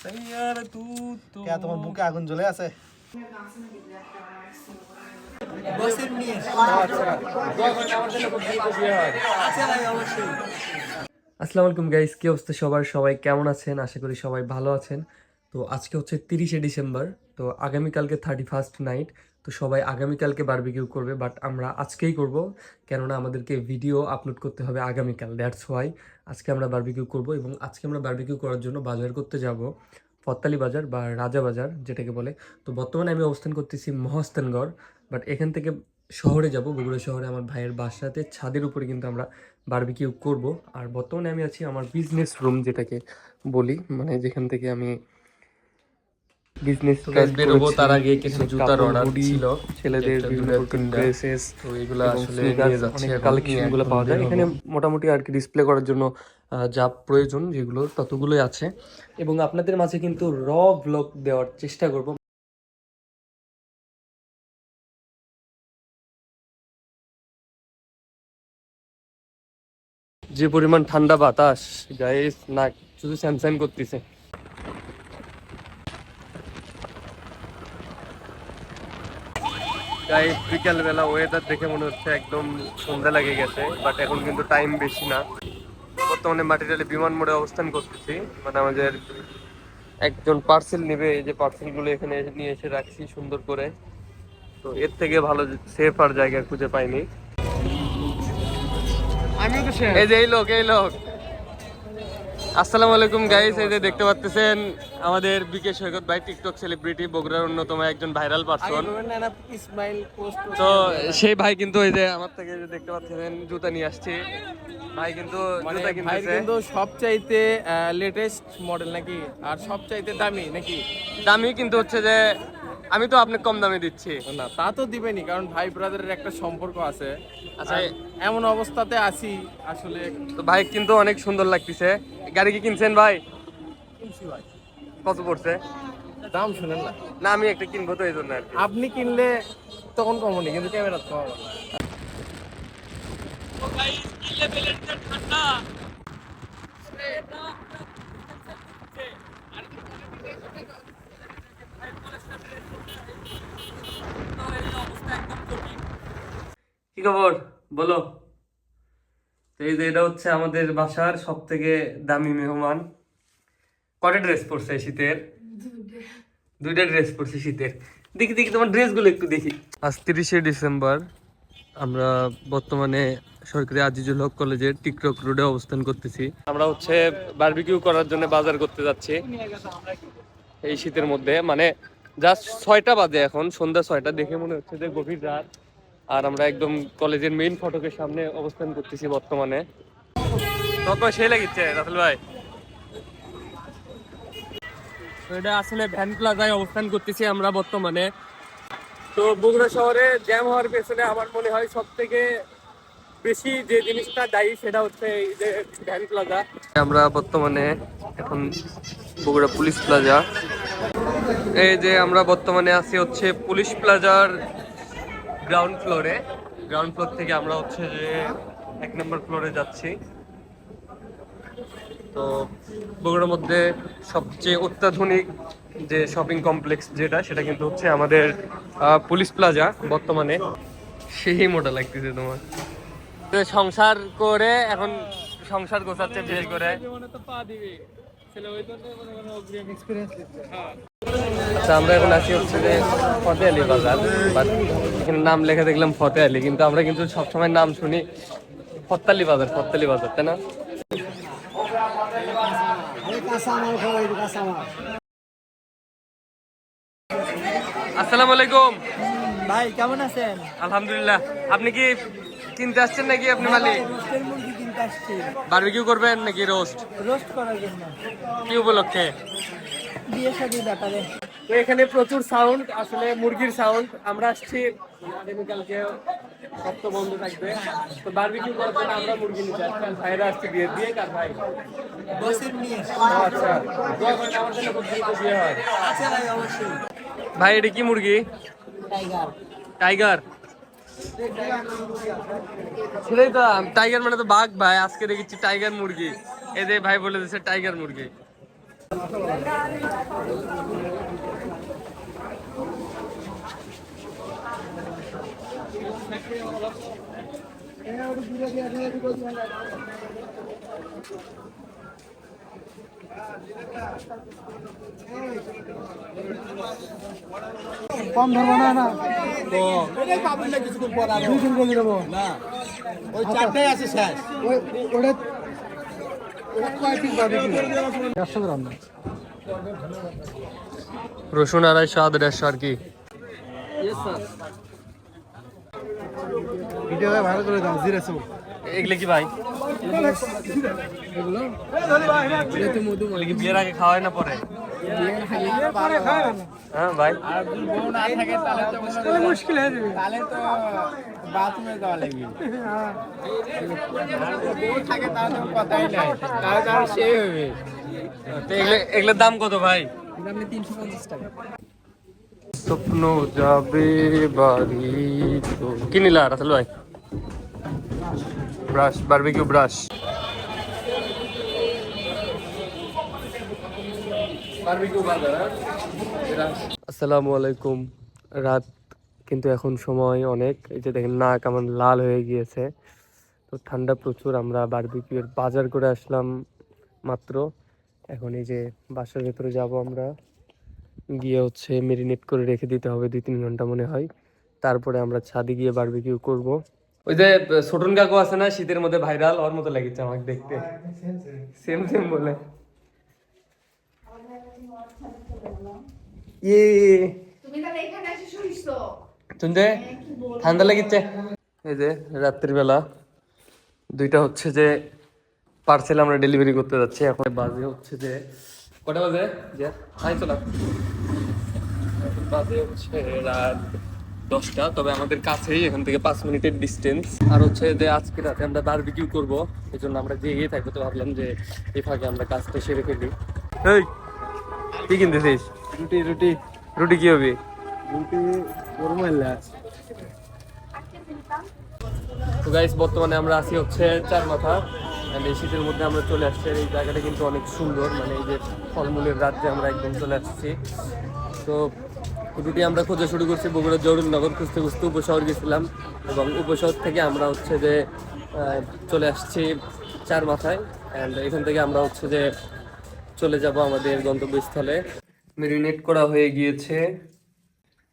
यार तू तो क्या তোমার বুকে আগুন জ্বলে আছে? বসের নিয়ে আচ্ছা দোয়া করেন আমার জন্য খুব দ্রুত বিয়ে হয়। আচ্ছা ভাই অবশ্যই। আসসালামু আলাইকুম গাইস, কি অবস্থা সবার? সবাই কেমন আছেন? আশা করি সবাই ভালো আছেন। তো আজকে হচ্ছে 30শে ডিসেম্বর। তো আগামীকালকে 31st নাইট। তো সবাই আগামীকালকে বারবিকিউ করবে, বাট আমরা আজকেই করব, কেননা আমাদেরকে ভিডিও আপলোড করতে হবে আগামীকাল। দ্যাটস ওয়াই আজকে আমরা বারবিকিউ করব। এবং আজকে আমরা বারবিকিউ করার জন্য বাজার করতে যাব ফত্তালি বাজার বা রাজা বাজার যেটাকে বলে। তো বর্তমানে আমি অবস্থান করতেছি মহস্তানগড়, বাট এখান থেকে শহরে যাব, বগুড়া শহরে আমার ভাইয়ের বাসাতে ছাদের উপরে কিন্তু আমরা বারবিকিউ করব। আর বর্তমানে আমি আছি আমার বিজনেস রুম যেটাকে বলি, মানে যেখান থেকে আমি বিজনেস কাজ বেরোবো। তার আগে কিছু জুতার অর্ডার ছিল, ছেলেদের বিভিন্ন ড্রেসেস, তো এগুলো আসলে নিয়ে যাচ্ছি। কালেকশনগুলো পাওয়া যায় এখানে মোটামুটি আর কি, ডিসপ্লে করার জন্য যা প্রয়োজন যেগুলো ততগুলোই আছে। এবং আপনাদের মাঝে কিন্তু ব্লগ দেওয়ার চেষ্টা করব। যে পরিমাণ ঠান্ডা বাতাস গাইস, না শুধু স্যামসাং করতেছে। গাইস বিকাল বেলা ওয়েদার দেখে মনে হচ্ছে একদম সন্ধ্যা লেগে গেছে, বাট এখন কিন্তু টাইম বেশি না। বর্তমানে মাটিরালে বিমান মোড়ে অবস্থান করতেছি, মানে আমাদের একজন পার্সেল নেবে। এই যে পার্সেলগুলো এখানে নিয়ে এসে রাখছি সুন্দর করে। তো এর থেকে ভালো সেফ আর জায়গা খুঁজে পাইনি। আমিও তো এই যে এই লোক আসসালামু আলাইকুম গাইস, এই যে দেখতে পাচ্ছেন আমাদের বিকে সৈকত ভাই, টিকটক সেলিব্রিটি, বগুড়ার অন্যতম একজন ভাইরাল পারসন। তো সেই ভাই কিন্তু এই যে আমার থেকে যে দেখতে পাচ্ছেন জুতা নিয়ে আসছে। ভাই কিন্তু জুতা কিনতেছে, কিন্তু সবচাইতে লেটেস্ট মডেল নাকি, আর সবচাইতে দামি নাকি? দামি কিন্তু হচ্ছে যে আমি তো আপনাকে কম দামে দিচ্ছি। না তা তো দিবেনি, কারণ ভাই ব্রাদারের একটা সম্পর্ক আছে। আচ্ছা, আর এমন অবস্থাতে আছি আসলে। তো ভাই কিন্তু অনেক সুন্দর লাগতেছে। গাড়ি কি কিনছেন ভাই? ভাই কত পড়ছে? দাম শুনেন না, না আমি একটা কিনবো তো এই জন্য আর কি। আপনি কিনলে তখন কমনি, কিন্তু ক্যামেরা তো কমাবো। কি খবর বলো? তো এই যে এটা হচ্ছে আমাদের বাসার সব থেকে দামি মেহমান। কটা ড্রেস পরছে শীতের? দুইটা ড্রেস পরছে শীতের। দেখি দেখি তোমার ড্রেসগুলো একটু দেখি। আজ 30শে ডিসেম্বর, আমরা বর্তমানে সরকারি আজিজুল হক কলেজের টিকটক রোডে অবস্থান করতেছি। আমরা হচ্ছে বারবিকিউ করার জন্য বাজার করতে যাচ্ছি এই শীতের মধ্যে। মানে জাস্ট 6টা বাজে, এখন সন্ধ্যা 6টা, দেখে মনে হচ্ছে যে গভীর রাত। আর আমরা একদম কলেজের মেইন ফটকের সামনে অবস্থান করতেছি বর্তমানে। তত সেই লাগিচ্ছে রাসেল ভাই। তো এটা আসলে ভ্যান প্লাজায় অবস্থান করতেছি আমরা বর্তমানে। তো বগুড়া শহরে জ্যাম হওয়ার পেছনে আমার মনে হয় সব থেকে বেশি যে জিনিসটা দায়ী সেটা হচ্ছে এই যে ভ্যান প্লাজা। আমরা বর্তমানে এখন বগুড়া পুলিশ প্লাজা। এই যে আমরা বর্তমানে আছি হচ্ছে পুলিশ প্লাজার গ্রাউন্ড ফ্লোরে। গ্রাউন্ড ফ্লোর থেকে আমরা হচ্ছে যে 1 নম্বর ফ্লোরে যাচ্ছি। তো বগুড়ার মধ্যে সবচেয়ে অত্যাধুনিক যে শপিং কমপ্লেক্স যেটা, সেটা কিন্তু হচ্ছে আমাদের পুলিশ প্লাজা বর্তমানে। সেই মোটা লাগতেছে তোমার। তো সংসার করে এখন সংসার গোছাচ্ছে বিয়ে করে। আচ্ছা আমরা এখন আছি হচ্ছে যে ফতে আলী বাজার, বাট এখানে নাম লেখা দেখলাম ফতে আলী, কিন্তু আমরা কিন্তু সবসময় নাম শুনি ফত্তালি বাজার, ফত্তালি বাজার, তাই না? আসসালামু আলাইকুম ভাই কেমন আছেন? আলহামদুলিল্লাহ। আপনি কি কিনতে আসছেন নাকি আপনি মালিক? রোস্টের মুরগি কিনতে আসছি, বারবিকিউ করবেন নাকি রোস্ট? রোস্ট করার জন্য। কি উপলক্ষে? বিয়ে শাদীর ব্যাপারে। তো এখানে প্রচুর সাউন্ড, আসলে মুরগির সাউন্ড। আমরা আসছি আগামীকালকে সব তো বন্ধ থাকবে, তো বারবিকিউ করার জন্য আমরা মুরগি নিতে আসছি। ভাইরা আসছে বিয়ে দিয়ে, কার ভাই? বসের নিয়ে আচ্ছা, দোয়া করেন আমার জন্য খুব দ্রুত বিয়ে হয়। আচ্ছা ভাই অবশ্যই। ভাই এটা কি মুরগি? টাইগার। টাইগার? সেটাই তো, টাইগার মানে তো বাঘ ভাই। আজকে দেখেছি টাইগার মুরগি। এই যে ভাই বলে দিচ্ছে টাইগার মুরগি। কম ধরবো না না এটাই পাবেন না কিছুক্ষণ পর আর 2 কেজি দেবো না ওই চারটাই আছে শেষ ওটা কয় পিস পাবে কি 150 গ্রাম না রসুন 250 আদা 150 আর কি ভিডিওটা ভালো করে দাও জিরা সব এগুলো কি ভাই এগুলো এগুলো কি বিয়ের আগে খাওয়ায় না পরে হ্যাঁ ভাই আর যদি বউ না থাকে তাহলে তো মুশকিল হয়ে যাবে তাহলে তো বাথরুমে যাওয়া লাগবে বউ থাকে তাহলে তো কথাই নাই তাহলে তো আর সেই হবে তো এগুলোর দাম কত ভাই দাম 350 টাকা স্বপ্ন যাবে বাড়ি তো কি নিলা রাসেল ভাই ব্রাশ বারবিকিউ ব্রাশ আসসালামু আলাইকুম রাত কিন্তু এখন সময় অনেক এই যে দেখেন নাক আমার লাল হয়ে গিয়েছে তো ঠান্ডা প্রচুর আমরা বারবিকিউর বাজার করে আসলাম মাত্র এখন এই যে বাসার ভেতরে যাব আমরা গিয়ে হচ্ছে মেরিনেট করে রেখে দিতে হবে 2-3 ঘন্টা মনে হয় তারপরে আমরা ছাদে গিয়ে বারবিকিউ করব ওই যে ছোটন কাকু আছে না শীতের মধ্যে ভাইরাল ওর মতো লেগেছে আমাকে দেখতে সেম সেম বলে তুমি তাহলে এখানে এসে শুইছো শুনতে ঠান্ডা লেগেছে এই যে রাত্রির বেলা দুইটা হচ্ছে যে পার্সেল আমরা ডেলিভারি করতে যাচ্ছি এখন বাজে হচ্ছে যে কটা বাজে যে হাই চলা বাজে হচ্ছে রাত 10টা তবে আমাদের কাছেই এখান থেকে 5 মিনিটের ডিস্টেন্স আর হচ্ছে যে আজকে রাতে আমরা বারবিকিউ করব এই জন্য আমরা যে গিয়ে থাকবো তো ভাবলাম যে এই ফাঁকে আমরা কাজটা সেরে ফেলি এই কি কিনতেছিস রুটি রুটি রুটি কি হবে রুটি গরম হইলা তো গাইস বর্তমানে আমরা আছি হচ্ছে চার মাথা এই শীতের মধ্যে আমরা চলে আসছি এই জায়গাটা কিন্তু অনেক সুন্দর মানে এই যে ফলমূলের রাজ্যে আমরা একদম চলে আসছি তো রুটি আমরা খোঁজা শুরু করছি বগুড়া জরুলনগর খুঁজতে খুঁজতে উপশহর গেছিলাম এবং উপশহর থেকে আমরা হচ্ছে যে চলে আসছি চার মাথায় অ্যান্ড এখান থেকে আমরা হচ্ছে যে চলে যাব আমাদের গন্তব্যস্থলে মেরিনেট করা হয়ে গিয়েছে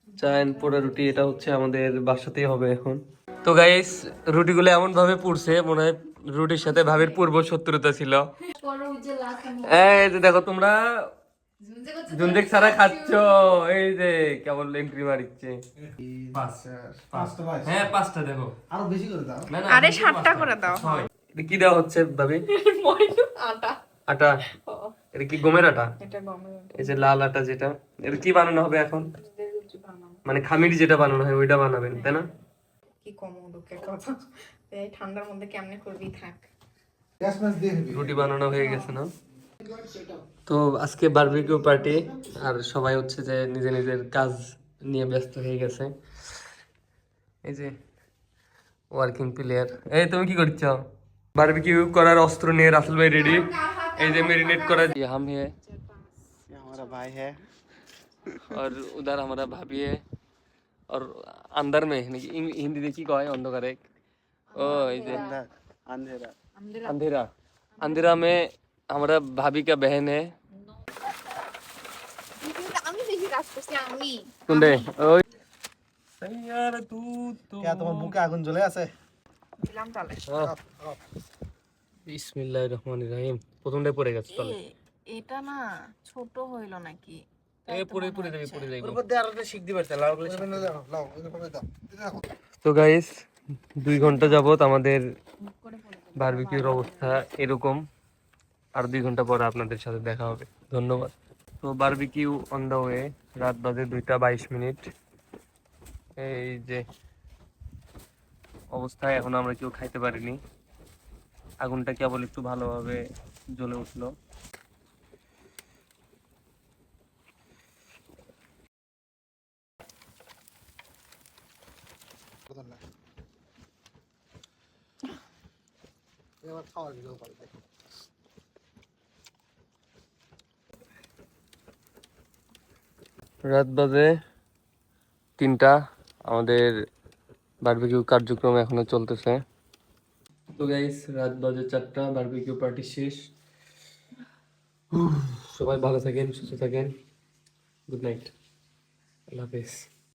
চায়ন পোড়া রুটি এটা হচ্ছে আমাদের বাসাতেই হবে এখন তো গাইস রুটিগুলো এমন ভাবে পুড়ছে মনে হয় রুটির সাথে ভাবির পূর্ব শত্রুতা ছিল এই যে দেখো তোমরা জুনজেক ছাড়া খাচ্ছ এই যে কেবল এন্ট্রি মারিচ্ছে হ্যাঁ 5টা দেখো আরো বেশি করে দাও না না আরে 7টা করে দাও এটা কি দেওয়া হচ্ছে ভাবি আটা আটা এটা কি গমের আটা এটা গমের এই যে লাল আটা যেটা এটা কি বানানো হবে এখন মানে খামির যেটা বানানো হয় ওইটা বানাবেন তাই না কি কম লোকের কথা এই ঠান্ডার মধ্যে কেমনে করবি থাক গ্যাস ম্যাচ দিয়ে দিবি রুটি বানানো হয়ে গেছে না তো আজকে বারবিকিউ পার্টি আর সবাই হচ্ছে যে নিজে নিজের কাজ নিয়ে ব্যস্ত হয়ে গেছে এই যে ওয়ার্কিং প্লেয়ার এই তুমি কি করছো বারবিকিউ করার অস্ত্র নিয়ে রাসেল ভাই রেডি এই যে মেরিনেट करा ये हम है ये हमारा भाई है और उधर हमारा भाभी है और अंदर में हिंदी देखी कहो है अंधकार एक ओ इधर अंधेरा अंधेरा अंधेरा में हमारा भाभी का बहन है আমি বেশি কাজ করছি আমি कुंडे ओए यार तू तो क्या তোমার বুকে আগুন জ্বলে আছে দিলাম তাহলে বিসমিল্লাহির রহমানির রহিম প্রথমটাই পড়ে গেছে তাহলে এটা না ছোট হইলো নাকি এই পড়ে যাবে ওর মধ্যে আরো শিখ দিবে লাল করে লাও এভাবে দাও তো গাইস 2 ঘন্টা যাবত আমাদের বারবিকিউর অবস্থা এরকম আর 2 ঘন্টা পরে আপনাদের সাথে দেখা হবে ধন্যবাদ তো বারবিকিউ অন দা ওয়ে রাত বাজে 2:22 এই যে অবস্থায় এখন আমরা কেউ খাইতে পারিনি আগুনটা কেবল একটু ভালোভাবে জ্বলে উঠলো এবার খাওয়ার ভিডিও করতে রাত বাজে 3টা, আমাদের বারবিকিউ কার্যক্রম এখনো চলতেছে। তো গাইস রাত বাজে 4টা, বারবিকিউ পার্টি শেষ। সবাই ভালো থাকেন, সুস্থ থাকেন। গুড নাইট, আল্লাহ হাফেজ।